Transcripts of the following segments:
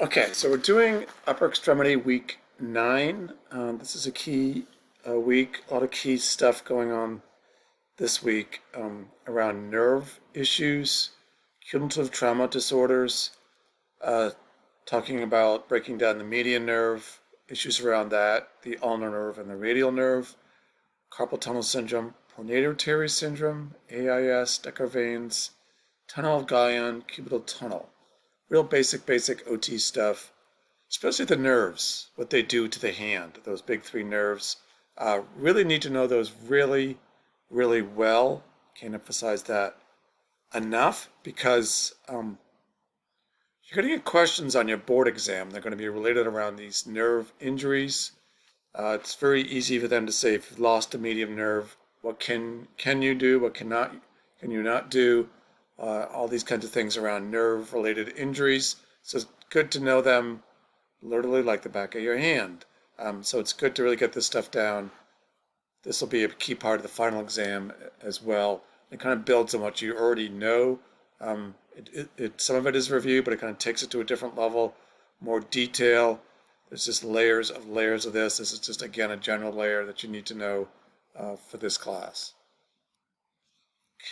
Okay, so we're doing upper extremity week 9. This is a key week, a lot of key stuff going on this week around nerve issues, cumulative trauma disorders, uh, talking about breaking down the median nerve, issues around that, the ulnar nerve and the radial nerve, carpal tunnel syndrome, pronator teres syndrome, AIS, Decker veins, tunnel of Guyon, cubital tunnel. Real basic OT stuff, especially the nerves, what they do to the hand, those big three nerves. Really need to know those really well. Can't emphasize that enough because you're going to get questions on your board exam. They're going to be related around these nerve injuries. It's very easy for them to say if you've lost a medium nerve, what can you do, what can you not do, all these kinds of things around nerve-related injuries. So it's good to know them literally like the back of your hand. So it's good to really get this stuff down. This will be a key part of the final exam as well. It kind of builds on what you already know. Some of it is review, but it kind of takes it to a different level, more detail. There's just layers of this. This is just, again, a general layer that you need to know for this class.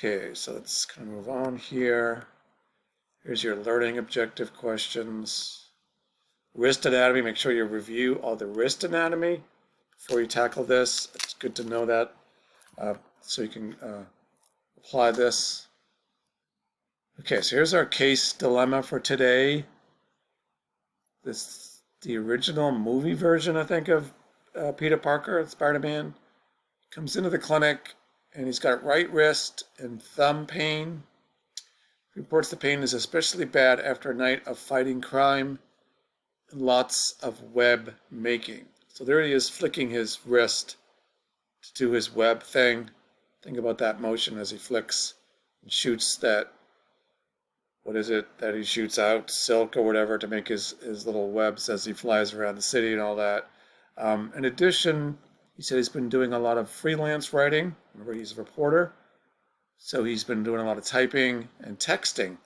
Okay, so let's kind of move on here. Here's your learning objective questions. Wrist anatomy, make sure you review all the wrist anatomy before you tackle this. It's good to know that so you can apply this. Okay, so here's our case dilemma for today. The original movie version, I think, of Peter Parker, Spider-Man, comes into the clinic and he's got right wrist and thumb pain. He reports the pain is especially bad after a night of fighting crime and lots of web making. So there he is flicking his wrist to do his web thing. Think about that motion as he flicks and shoots that, what is it that he shoots out? Silk or whatever to make his little webs as he flies around the city and all that. In addition, he said he's been doing a lot of freelance writing. Remember, he's a reporter. So he's been doing a lot of typing and texting.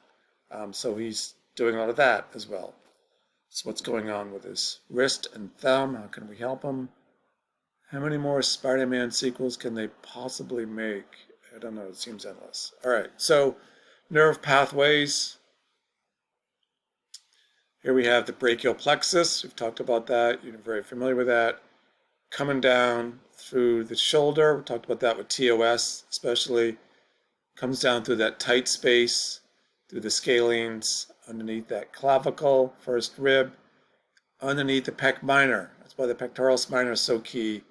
So he's doing a lot of that as well. So what's going on with his wrist and thumb? How can we help him? How many more Spider-Man sequels can they possibly make? I don't know. It seems endless. All right. So nerve pathways. Here we have the brachial plexus. We've talked about that. You're very familiar with that. Coming down through the shoulder. We talked about that with TOS especially. Comes down through that tight space, through the scalenes, underneath that clavicle, first rib, underneath the pec minor. That's why the pectoralis minor is so key,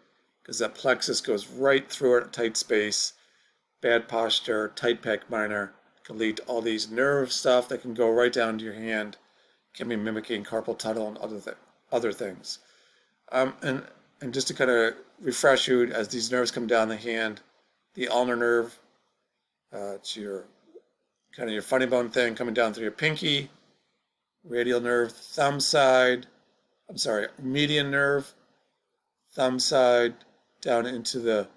because that plexus goes right through it, tight space, bad posture, tight pec minor, can lead to all these nerve stuff that can go right down to your hand, can be mimicking carpal tunnel and other things. And just to kind of refresh you, as these nerves come down the hand, the ulnar nerve, it's your kind of your funny bone thing coming down through your pinky, radial nerve, median nerve, thumb side, down into the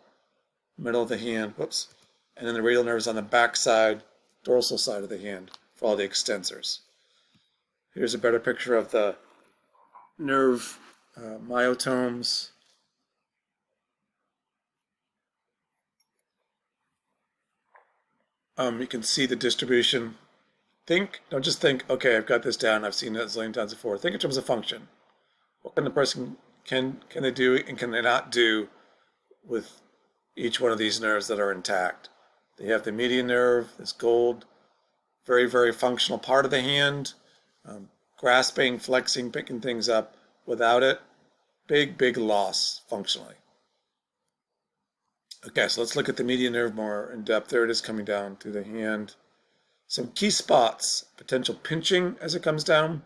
middle of the hand, and then the radial nerve is on the back side, dorsal side of the hand for all the extensors. Here's a better picture of the nerve myotomes. You can see the distribution. Don't just think, okay, I've got this down, I've seen it a zillion times before. Think in terms of function. What can the person, can they do and can they not do with each one of these nerves that are intact? They have the median nerve, this gold, very functional part of the hand, grasping, flexing, picking things up. Without it, big loss functionally. Okay, so let's look at the median nerve more in depth. There it is coming down through the hand. Some key spots, potential pinching as it comes down.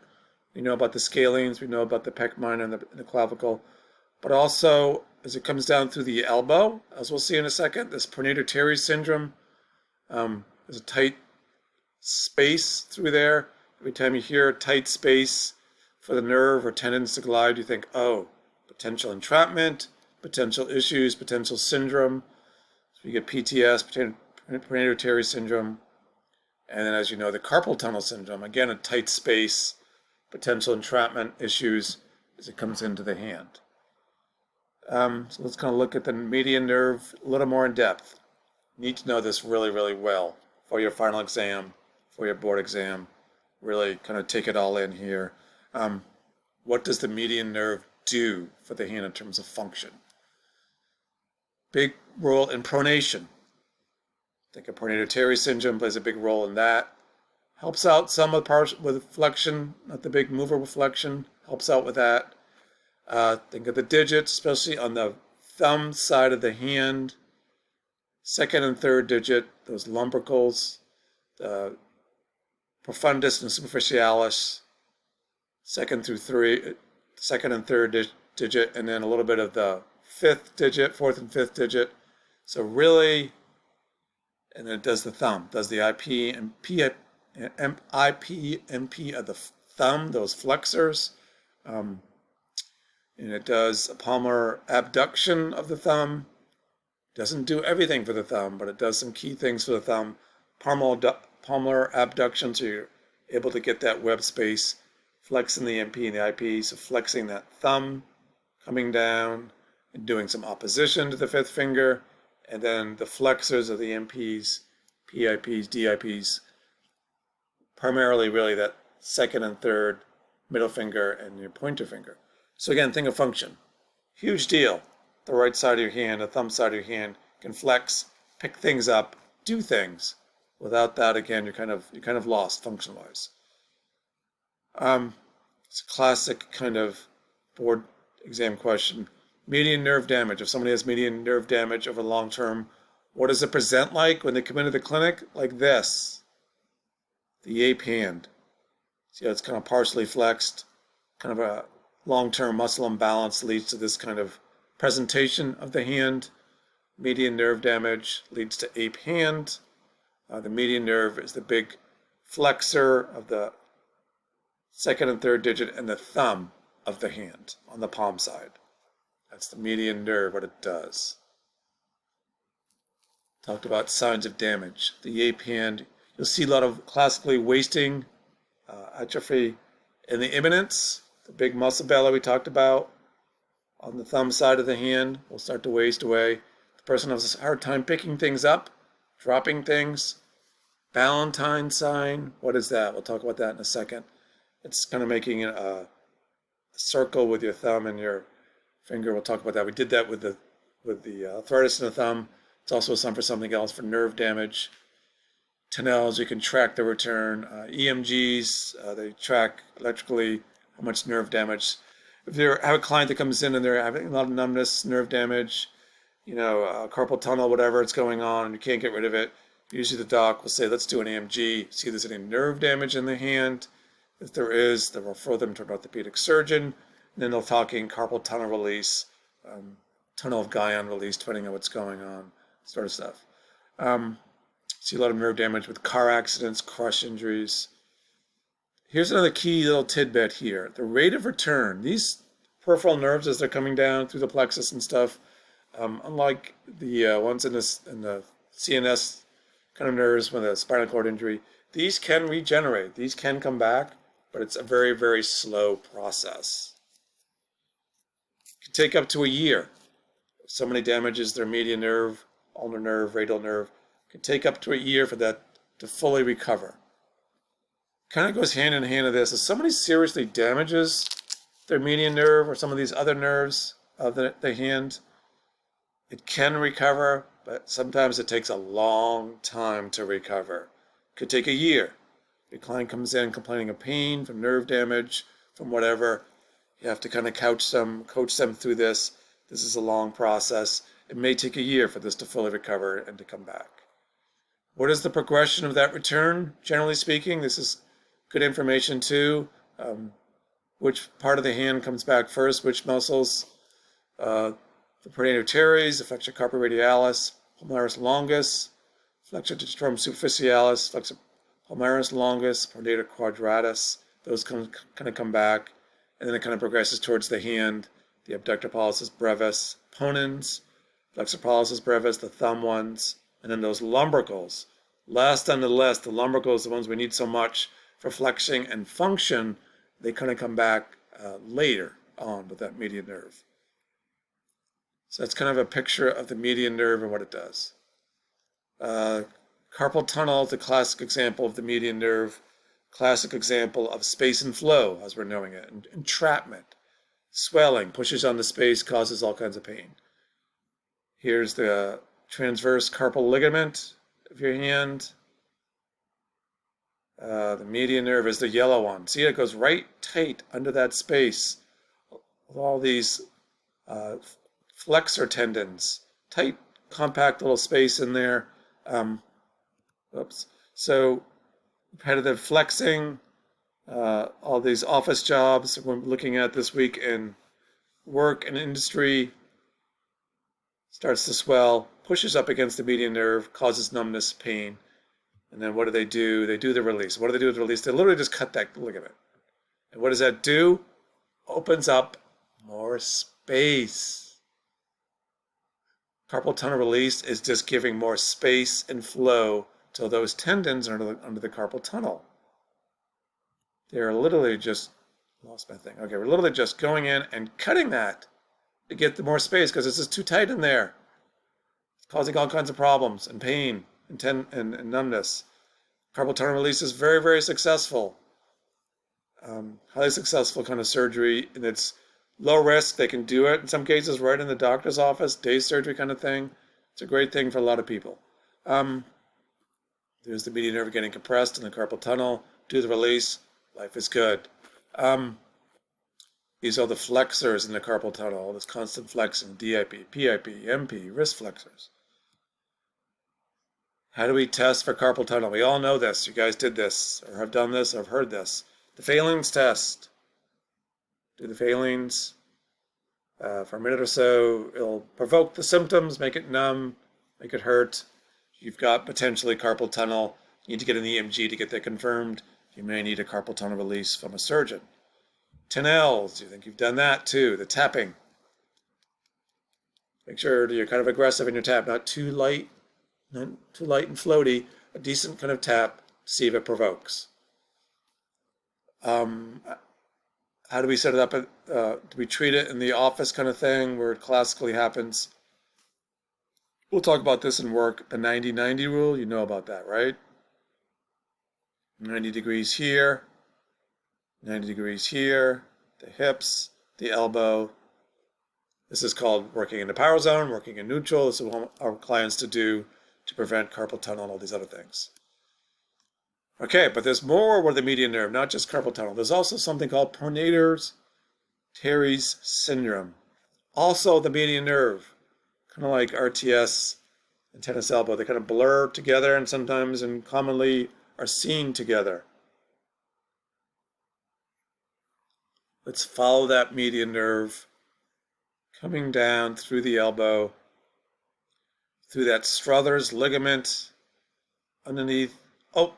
We know about the scalenes, we know about the pec minor and the clavicle, but also as it comes down through the elbow, as we'll see in a second, this pronator teres syndrome. There's a tight space through there. Every time you hear a tight space for the nerve or tendons to glide, you think, oh, potential entrapment, potential issues, potential syndrome. So you get PTS, pronator teres syndrome. And then, as you know, the carpal tunnel syndrome, again, a tight space potential entrapment issues as it comes into the hand. So let's kind of look at the median nerve a little more in depth. You need to know this really, really well for your final exam, for your board exam. Really kind of take it all in here. What does the median nerve do for the hand in terms of function? Big role in pronation. I think a pronator teres syndrome plays a big role in that. Helps out some of the parts with flexion, not the big mover with flexion. Helps out with that. Think of the digits, especially on the thumb side of the hand. Second and third digit, those lumbricals, the profundus and superficialis, second and third digit, and then a little bit of the fifth digit, fourth and fifth digit. So really, and then it does the thumb, does the IP and MP of the thumb, those flexors. And it does a palmar abduction of the thumb. Doesn't do everything for the thumb, but it does some key things for the thumb. Palmar abduction, so you're able to get that web space, flexing the MP and the IP, so flexing that thumb, coming down, and doing some opposition to the fifth finger, and then the flexors of the MPs, PIPs, DIPs, primarily really that second and third middle finger and your pointer finger. So again, think of function. Huge deal. The right side of your hand, the thumb side of your hand can flex, pick things up, do things. Without that, again, you're kind of lost function-wise. It's a classic kind of board exam question. Median nerve damage. If somebody has median nerve damage over the long term, what does it present like when they come into the clinic? Like this. The ape hand. See how it's kind of partially flexed, kind of a long-term muscle imbalance leads to this kind of presentation of the hand. Median nerve damage leads to ape hand. The median nerve is the big flexor of the second and third digit and the thumb of the hand on the palm side. That's the median nerve, what it does. Talked about signs of damage. The ape hand, you'll see a lot of classically wasting, atrophy in the imminence. The big muscle belly we talked about on the thumb side of the hand will start to waste away. The person has a hard time picking things up, dropping things. Valentine sign, what is that? We'll talk about that in a second. It's kind of making a circle with your thumb and your finger. We'll talk about that. We did that with the arthritis in the thumb. It's also a sign for something else, for nerve damage. Tenels, you can track the return. EMGs, they track electrically how much nerve damage. If you have a client that comes in and they're having a lot of numbness, nerve damage, carpal tunnel, whatever it's going on, and you can't get rid of it, usually the doc will say, let's do an EMG, see if there's any nerve damage in the hand. If there is, they'll refer them to an orthopedic surgeon, and then they'll talking carpal tunnel release, tunnel of Guyon release, depending on what's going on, sort of stuff. See a lot of nerve damage with car accidents, crush injuries. Here's another key little tidbit here. The rate of return. These peripheral nerves, as they're coming down through the plexus and stuff, unlike the ones in the CNS kind of nerves with a spinal cord injury, these can regenerate. These can come back, but it's a very, very slow process. It can take up to a year. If somebody damages their median nerve, ulnar nerve, radial nerve, it can take up to a year for that to fully recover. Kind of goes hand in hand with this. If somebody seriously damages their median nerve or some of these other nerves of the hand, it can recover, but sometimes it takes a long time to recover. It could take a year. Your client comes in complaining of pain from nerve damage, from whatever. You have to kind of coach them through this. This is a long process. It may take a year for this to fully recover and to come back. What is the progression of that return? Generally speaking, this is good information too. Which part of the hand comes back first, which muscles? The pronator teres, the flexor carpi radialis, palmaris longus, flexor digitorum superficialis, flexor palmaris longus, pronator quadratus. Those kind of come back, and then it kind of progresses towards the hand. The abductor pollicis brevis, ponens, flexor pollicis brevis, the thumb ones, and then those lumbricals. Last on the list, the lumbricals, the ones we need so much for flexing and function, they kind of come back later on with that median nerve. So that's kind of a picture of the median nerve and what it does. Carpal tunnel is a classic example of the median nerve, classic example of space and flow as we're knowing it. Entrapment, swelling, pushes on the space, causes all kinds of pain. Here's the transverse carpal ligament of your hand. The median nerve is the yellow one. See, it goes right tight under that space with all these flexor tendons, tight, compact little space in there. So repetitive flexing, all these office jobs we're looking at this week in work and industry, starts to swell, pushes up against the median nerve, causes numbness, pain. And then what do? They do the release. What do they do with the release? They literally just cut that ligament. And what does that do? Opens up more space. Carpal tunnel release is just giving more space and flow to those tendons under the carpal tunnel. They're literally just, lost my thing. Okay, we're literally just going in and cutting that to get the more space because it's just too tight in there. It's causing all kinds of problems and pain and numbness. Carpal tunnel release is very, very successful. Highly successful kind of surgery, and it's low risk. They can do it in some cases right in the doctor's office, day surgery kind of thing. It's a great thing for a lot of people. There's the median nerve getting compressed in the carpal tunnel. Do the release. Life is good. These are the flexors in the carpal tunnel, all this constant flexing, DIP, PIP, MP, wrist flexors. How do we test for carpal tunnel? We all know this. You guys did this, or have done this, or have heard this. The Fehling's test. Do the Fehling's for a minute or so. It'll provoke the symptoms, make it numb, make it hurt. You've got potentially carpal tunnel. You need to get an EMG to get that confirmed. You may need a carpal tunnel release from a surgeon. Tinel's, you think you've done that too. The tapping. Make sure you're kind of aggressive in your tap, not too light and floaty. A decent kind of tap, see if it provokes. How do we set it up? Do we treat it in the office kind of thing where it classically happens? We'll talk about this in work. The 90-90 rule, you know about that, right? 90 degrees here, 90 degrees here, the hips, the elbow. This is called working in the power zone, working in neutral. This is what we want our clients to do to prevent carpal tunnel and all these other things. Okay, but there's more with the median nerve, not just carpal tunnel. There's also something called pronator teres syndrome. Also the median nerve, kind of like RTS and tennis elbow. They kind of blur together and sometimes and commonly are seen together. Let's follow that median nerve coming down through the elbow, through that Struthers ligament underneath. Oh,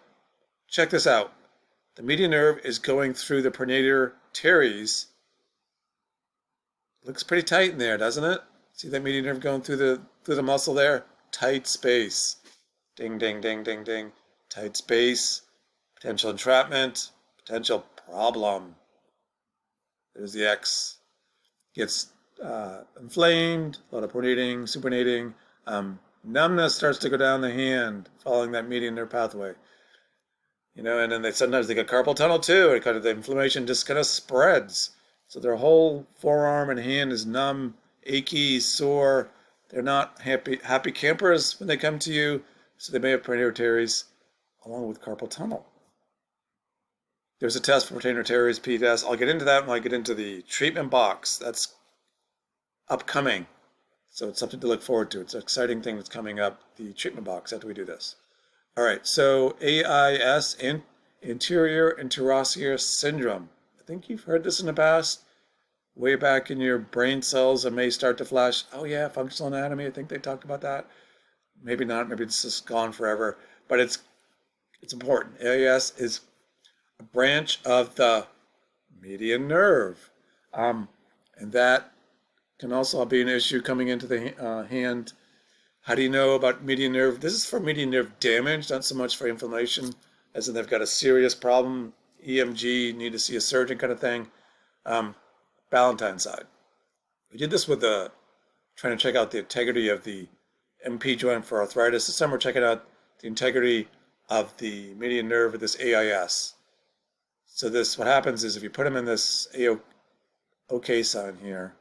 check this out. The median nerve is going through the pronator teres. Looks pretty tight in there, doesn't it? See that median nerve going through the muscle there? Tight space. Ding, ding, ding, ding, ding. Tight space. Potential entrapment. Potential problem. There's the X. Gets inflamed, a lot of pronating, supinating. Numbness starts to go down the hand, following that median nerve pathway. You know, and then sometimes they get carpal tunnel too, and kind of the inflammation just kind of spreads. So their whole forearm and hand is numb, achy, sore. They're not happy campers when they come to you, so they may have pronator teres along with carpal tunnel. There's a test for pronator teres, P-test. I'll get into that when I get into the treatment box. That's upcoming. So it's something to look forward to. It's an exciting thing that's coming up, the treatment box, after we do this. All right, so AIS, anterior interossea syndrome. I think you've heard this in the past. Way back in your brain cells, it may start to flash. Oh yeah, functional anatomy. I think they talked about that. Maybe not. Maybe it's just gone forever. But it's important. AIS is a branch of the median nerve, and that can also be an issue coming into the hand. How do you know about median nerve? This is for median nerve damage, not so much for inflammation, as in they've got a serious problem EMG, need to see a surgeon kind of thing. Ballantine side. We did this with trying to check out the integrity of the MP joint for arthritis. This time we're checking out the integrity of the median nerve of this AIS. So what happens is if you put him in this OK sign here,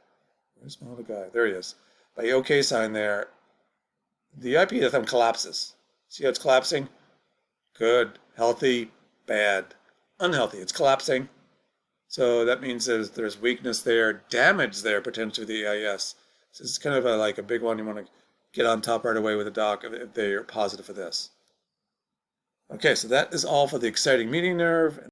where's my other guy? There he is. By OK sign there, the IP of the thumb collapses. See how it's collapsing? Good, healthy, bad, unhealthy. It's collapsing. So that means there's weakness there, damage there potentially with the AIS. So it's kind of like a big one you want to get on top right away with a doc if they're positive for this. Okay, so that is all for the exciting median nerve.